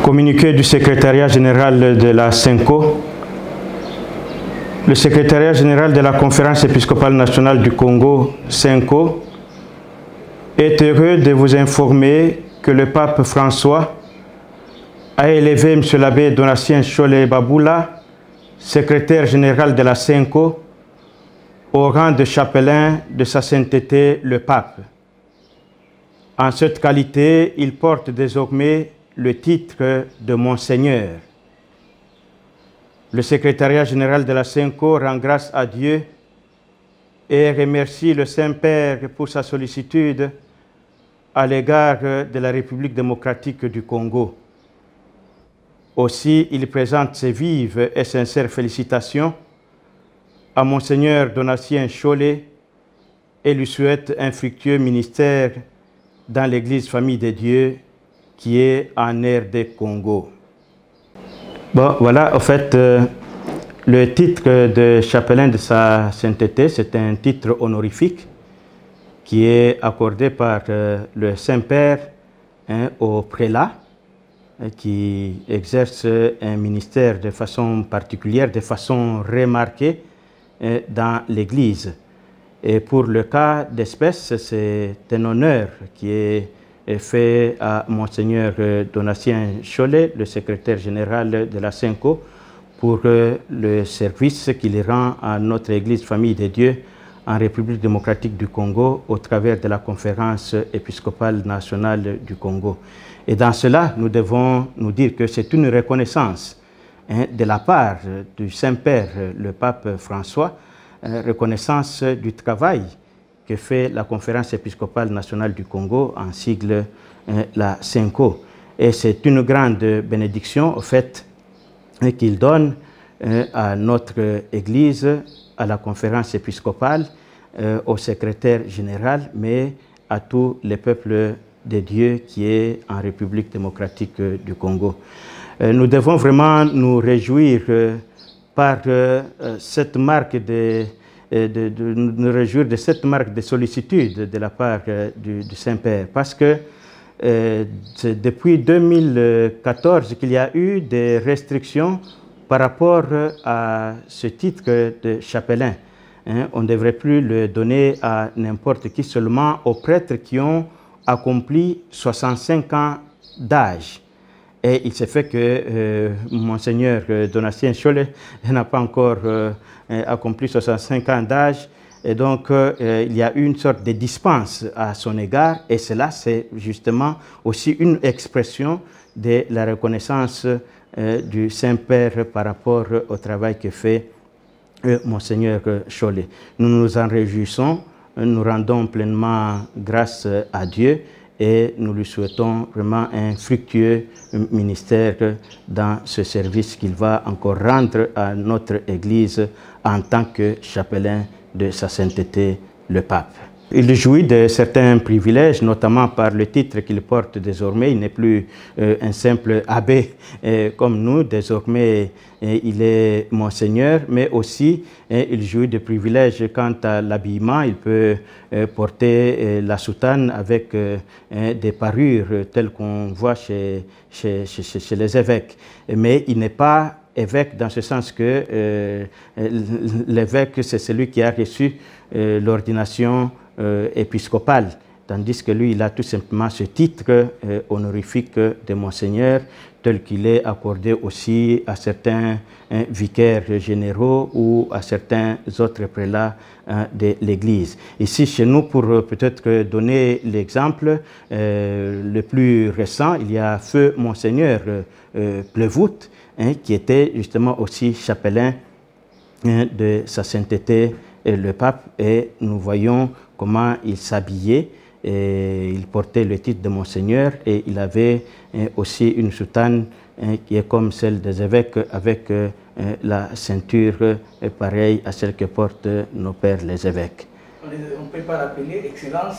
Communiqué du secrétariat général de la SENCO. Le secrétariat général de la Conférence épiscopale nationale du Congo, SENCO, est heureux de vous informer que le pape François a élevé M. l'abbé Donatien Cholé Baboula, secrétaire général de la SENCO, au rang de chapelain de sa sainteté le pape. En cette qualité, il porte désormais le titre de Monseigneur. Le secrétariat général de la SENCO rend grâce à Dieu et remercie le Saint-Père pour sa sollicitude à l'égard de la République démocratique du Congo. Aussi, il présente ses vives et sincères félicitations à Monseigneur Donatien Cholé et lui souhaite un fructueux ministère dans l'Église Famille de Dieu qui est en RD Congo. Bon, voilà, en fait, le titre de chapelain de sa sainteté, c'est un titre honorifique qui est accordé par le Saint-Père au prélat qui exerce un ministère de façon particulière, de façon remarquée dans l'Église. Et pour le cas d'espèce, c'est un honneur qui est fait à Monseigneur Donatien Cholé, le secrétaire général de la SENCO, pour le service qu'il rend à notre Église Famille de Dieu en République démocratique du Congo au travers de la Conférence épiscopale nationale du Congo. Et dans cela, nous devons nous dire que c'est une reconnaissance de la part du Saint-Père, le pape François, reconnaissance du travail que fait la Conférence épiscopale nationale du Congo, en sigle la SENCO. Et c'est une grande bénédiction, au fait, qu'il donne à notre Église, à la Conférence épiscopale, au secrétaire général, mais à tous les peuples de Dieu qui est en République démocratique du Congo. Nous devons vraiment nous réjouir par cette marque nous réjouir de cette marque de sollicitude de la part du Saint-Père, parce que c'est depuis 2014 qu'il y a eu des restrictions par rapport à ce titre de chapelain. On ne devrait plus le donner à n'importe qui, seulement aux prêtres qui ont accompli 65 ans d'âge. Et il s'est fait que Monseigneur Donatien Cholé n'a pas encore accompli 65 ans d'âge. Et donc, il y a eu une sorte de dispense à son égard. Et cela, c'est justement aussi une expression de la reconnaissance du Saint-Père par rapport au travail que fait Monseigneur Cholé. Nous nous en réjouissons, nous rendons pleinement grâce à Dieu et nous lui souhaitons vraiment un fructueux ministère dans ce service qu'il va encore rendre à notre Église en tant que chapelain de sa sainteté, le pape. Il jouit de certains privilèges, notamment par le titre qu'il porte désormais. Il n'est plus un simple abbé comme nous, désormais il est Monseigneur, mais aussi il jouit de privilèges quant à l'habillement. Il peut porter la soutane avec des parures telles qu'on voit chez les évêques. Mais il n'est pas évêque dans ce sens que l'évêque, c'est celui qui a reçu l'ordination épiscopale, tandis que lui, il a tout simplement ce titre honorifique de Monseigneur, tel qu'il est accordé aussi à certains vicaires généraux ou à certains autres prélats de l'Église. Ici, chez nous, pour peut-être donner l'exemple le plus récent, il y a feu Monseigneur Pleuvout, qui était justement aussi chapelain de sa sainteté le pape, et nous voyons comment il s'habillait. Il portait le titre de Monseigneur et il avait aussi une soutane qui est comme celle des évêques, avec la ceinture pareille à celle que portent nos pères les évêques. On ne peut pas l'appeler Excellence